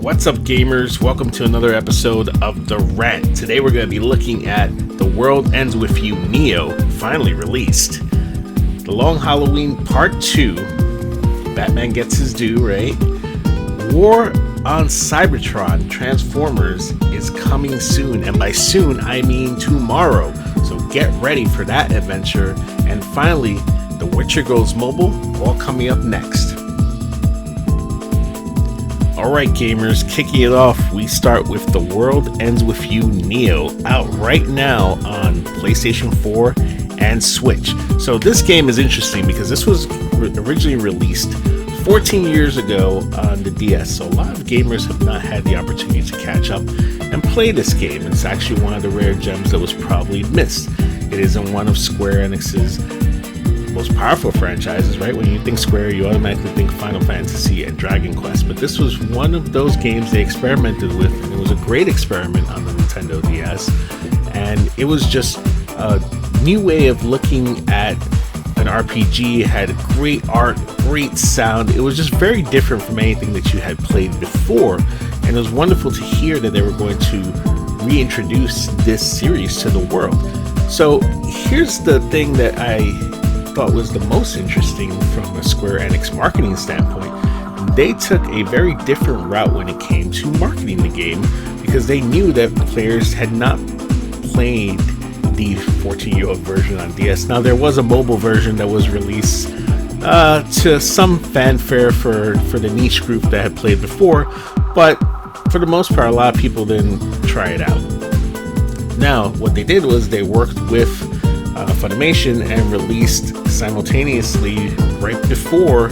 What's up, gamers? Welcome to another episode of the Rant. Today we're going to be looking at The World Ends With You Neo, finally released. The Long Halloween Part 2. Batman gets his due, right? War on Cybertron Transformers is coming soon, and by soon I mean tomorrow. So get ready for that adventure. And finally, The Witcher goes mobile, all coming up next. Alright gamers, kicking it off, we start with The World Ends With You Neo, out right now on PlayStation 4 and Switch. So this game is interesting because this was originally released 14 years ago on the DS, so a lot of gamers have not had the opportunity to catch up and play this game. It's actually one of the rare gems that was probably missed. It is in one of Square Enix's most powerful franchises, right? When you think Square, you automatically think Final Fantasy and Dragon Quest, but this was one of those games they experimented with, and it was a great experiment on the Nintendo DS, and it was just a new way of looking at an RPG. It had great art, great sound. It was just very different from anything that you had played before, and it was wonderful to hear that they were going to reintroduce this series to the world. So here's the thing that I thought was the most interesting from a Square Enix marketing standpoint. They took a very different route when it came to marketing the game, because they knew that players had not played the 14-year-old version on DS. Now, there was a mobile version that was released to some fanfare for the niche group that had played before, but for the most part, a lot of people didn't try it out. Now, what they did was they worked with Funimation and released simultaneously, right before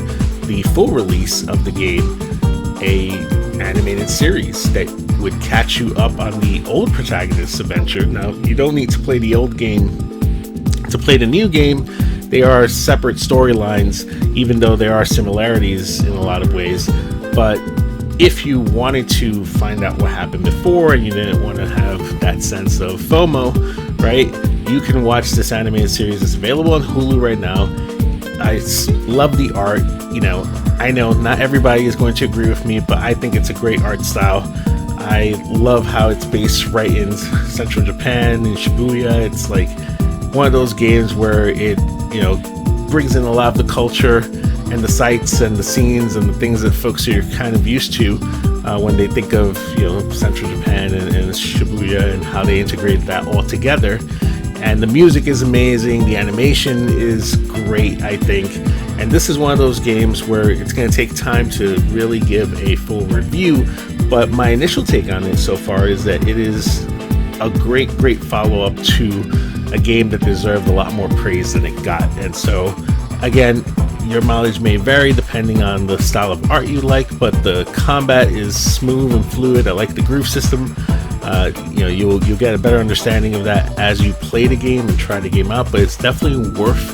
the full release of the game, a animated series that would catch you up on the old protagonist's adventure. Now, you don't need to play the old game to play the new game. They are separate storylines, even though there are similarities in a lot of ways. But if you wanted to find out what happened before and you didn't want to have that sense of FOMO, right, you can watch this animated series. It's available on Hulu right now. I love the art. You know, I know not everybody is going to agree with me, but I think it's a great art style. I love how it's based right in central Japan, in Shibuya. It's like one of those games where it, you know, brings in a lot of the culture and the sights and the scenes and the things that folks are kind of used to when they think of, you know, central Japan and Shibuya, and how they integrate that all together. And the music is amazing. The animation is great, I think. And this is one of those games where it's going to take time to really give a full review. But my initial take on it so far is that it is a great follow-up to a game that deserved a lot more praise than it got. And so, again, your mileage may vary depending on the style of art you like, but the combat is smooth and fluid. I like the groove system. You know, you'll get a better understanding of that as you play the game and try the game out, but it's definitely worth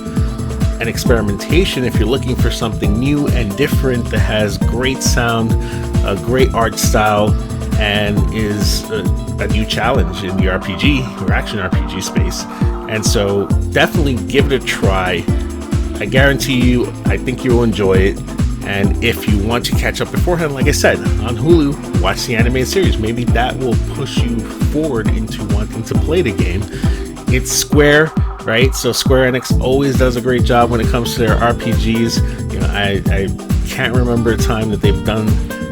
an experimentation if you're looking for something new and different that has great sound, a great art style, and is a new challenge in the RPG or action RPG space. And so definitely give it a try. I guarantee you, I think you'll enjoy it. And if you want to catch up beforehand, like I said, on Hulu, watch the animated series. Maybe that will push you forward into wanting to play the game. It's Square, right? So Square Enix always does a great job when it comes to their RPGs. You know, I can't remember a time that they've done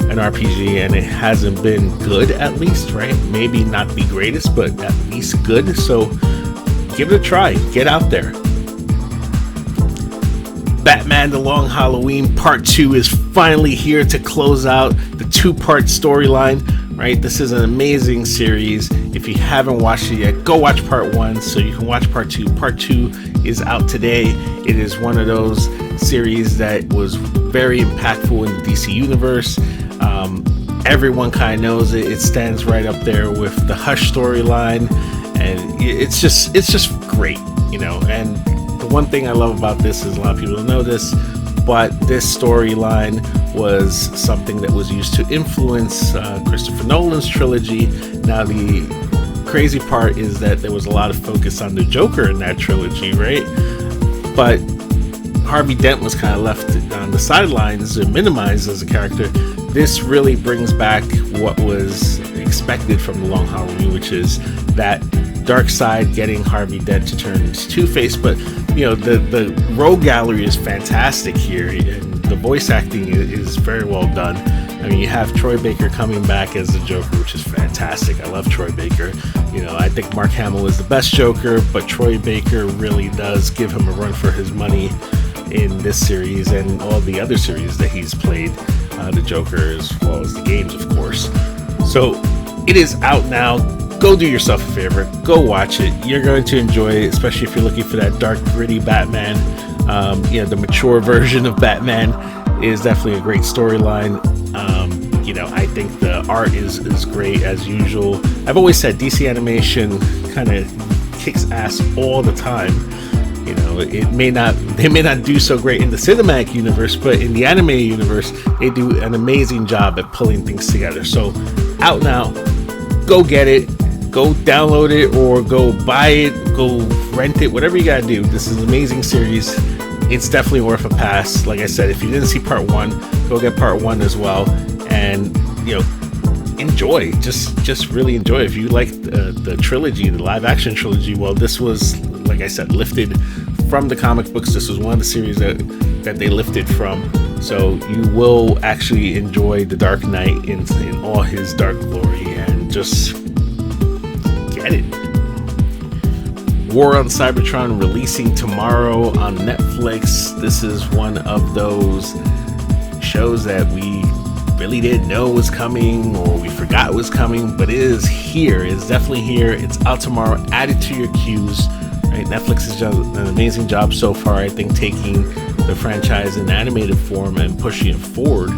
an RPG and it hasn't been good, at least, right? Maybe not the greatest, but at least good. So give it a try. Get out there. Batman The Long Halloween Part 2 is finally here to close out the two-part storyline, right? This is an amazing series. If you haven't watched it yet, go watch Part 1 so you can watch Part 2. Part 2 is out today. It is one of those series that was very impactful in the DC Universe. Everyone kind of knows it. It stands right up there with the Hush storyline, and it's just great, you know. And the one thing I love about this is a lot of people don't know this, but this storyline was something that was used to influence Christopher Nolan's trilogy. Now, the crazy part is that there was a lot of focus on the Joker in that trilogy, right? But Harvey Dent was kind of left on the sidelines or minimized as a character, this really brings back what was expected from the Long Halloween, which is that dark side, getting Harvey Dent to turn into Two-Face. But the rogue gallery is fantastic here, and the voice acting is very well done. I mean, you have Troy Baker coming back as the Joker, which is fantastic. I love Troy Baker. I think Mark Hamill is the best Joker, but Troy Baker really does give him a run for his money in this series and all the other series that he's played the Joker, as well as the games, of course. So it is out now. Go do yourself a favor. Go watch it. You're going to enjoy it, especially if you're looking for that dark, gritty Batman. The mature version of Batman is definitely a great storyline. I think the art is great as usual. I've always said DC animation kind of kicks ass all the time. They may not do so great in the cinematic universe, but in the animated universe, they do an amazing job at pulling things together. So, out now, go get it, go download it, or go buy it, go rent it, whatever you gotta do. This is an amazing series. It's definitely worth a pass. Like I said, if you didn't see part 1, go get part 1 as well, and enjoy. Just really enjoy. If you like the trilogy, the live action trilogy, well, this was, like I said, lifted from the comic books. This was one of the series that they lifted from. So you will actually enjoy the Dark Knight in all his dark glory, and just get it. War on Cybertron releasing tomorrow on Netflix. This is one of those shows that we really didn't know was coming, or we forgot was coming, but it is here. It's definitely here. It's out tomorrow. Add it to your queues. Right? Netflix has done an amazing job so far, I think, taking the franchise in animated form and pushing it forward.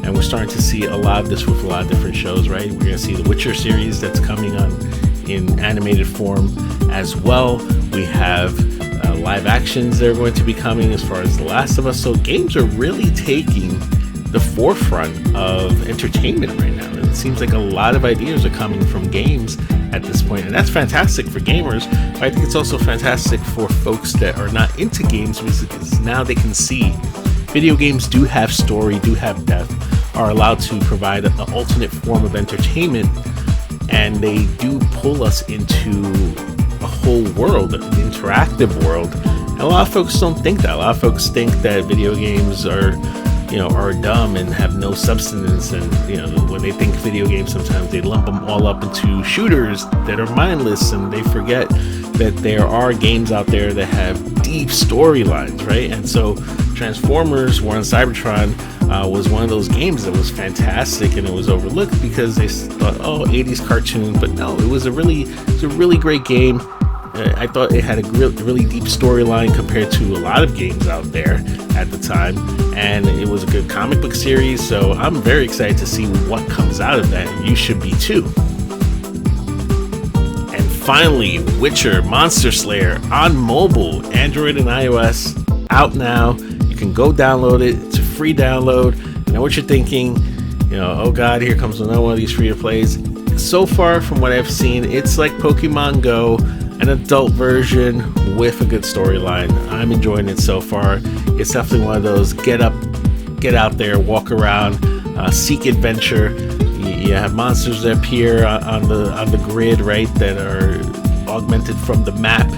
And we're starting to see a lot of this with a lot of different shows, right? We're going to see the Witcher series that's coming on in animated form as well. We have live actions that are going to be coming as far as The Last of Us. So games are really taking the forefront of entertainment right now. It seems like a lot of ideas are coming from games at this point, and that's fantastic for gamers. But I think it's also fantastic for folks that are not into games, because now they can see video games do have story, do have depth, are allowed to provide an alternate form of entertainment, and they do pull us into a whole world, an interactive world. And a lot of folks don't think that. A lot of folks think that video games are dumb and have no substance, and when they think video games, sometimes they lump them all up into shooters that are mindless, and they forget that there are games out there that have deep storylines, right? And so Transformers War on Cybertron was one of those games that was fantastic, and it was overlooked because they thought, 80s cartoon, but no, it was a really great game. I thought it had a really deep storyline compared to a lot of games out there at the time, and it was a good comic book series, so I'm very excited to see what comes out of that, and you should be too. And finally, Witcher Monster Slayer on mobile, Android and iOS, out now. You can go download it. It's a free download. I know what you're thinking, oh god, here comes another one of these free to plays. So far from what I've seen, it's like Pokemon Go, an adult version with a good storyline. I'm enjoying it so far. It's definitely one of those get out there, walk around, seek adventure. You have monsters that appear on the grid, right, that are augmented from the map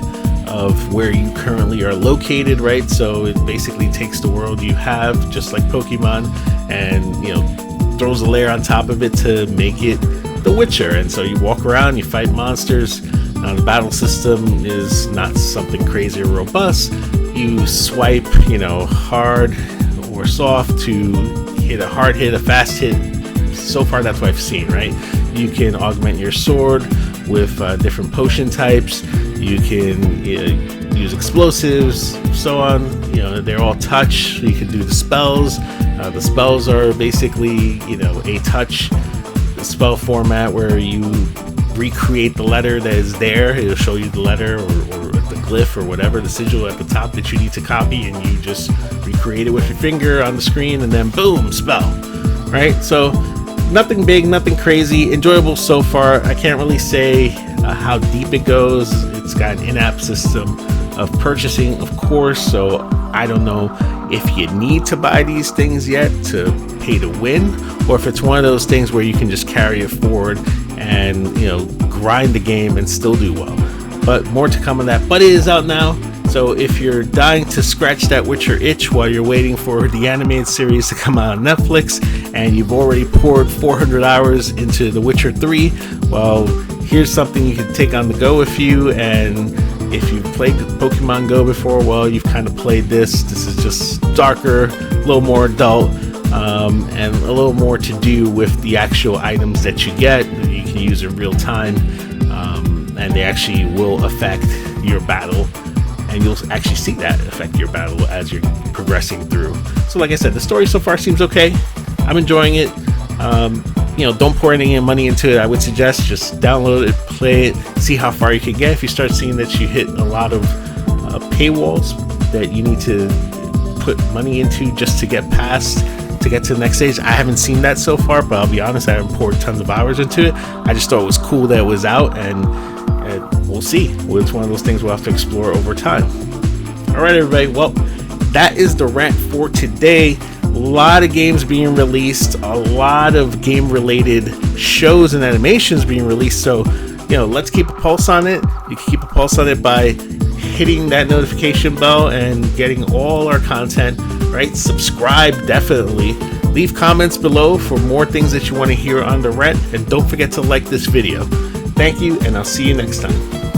of where you currently are located, right? So it basically takes the world you have, just like Pokemon, and throws a layer on top of it to make it The Witcher. And so you walk around, you fight monsters. The battle system is not something crazy or robust. You swipe, hard or soft to hit a hard hit, a fast hit. So far, that's what I've seen, right? You can augment your sword with different potion types. You can use explosives, so on. They're all touch. You can do the spells. The spells are basically, a touch spell format where you recreate the letter that is there. It'll show you the letter or the glyph or whatever, the sigil at the top that you need to copy, and you just recreate it with your finger on the screen, and then boom, spell, right? So nothing big, nothing crazy, enjoyable so far. I can't really say how deep it goes. It's got an in-app system, of purchasing, of course. So I don't know if you need to buy these things yet to pay to win, or if it's one of those things where you can just carry it forward and, you know, grind the game and still do well. But more to come on that. But it is out now. So if you're dying to scratch that Witcher itch while you're waiting for the animated series to come out on Netflix, and you've already poured 400 hours into The Witcher 3, well, here's something you can take on the go with you. And if you've played Pokemon Go before, well, you've kind of played this. This is just darker, a little more adult, and a little more to do with the actual items that you get. You can use in real time, and they actually will affect your battle. And you'll actually see that affect your battle as you're progressing through. So like I said, the story so far seems okay. I'm enjoying it. You know, don't pour any money into it. I would suggest just download it, play it, see how far you can get. If you start seeing that you hit a lot of paywalls that you need to put money into just to get past, to get to the next stage. I haven't seen that so far, but I'll be honest, I haven't poured tons of hours into it. I just thought it was cool that it was out, and we'll see. It's one of those things we'll have to explore over time. All right, everybody. Well, that is the rant for today. A lot of games being released, a lot of game-related shows and animations being released. So, you know, let's keep a pulse on it. You can keep a pulse on it by hitting that notification bell and getting all our content, right? Subscribe, definitely. Leave comments below for more things that you want to hear on the rant. And don't forget to like this video. Thank you, and I'll see you next time.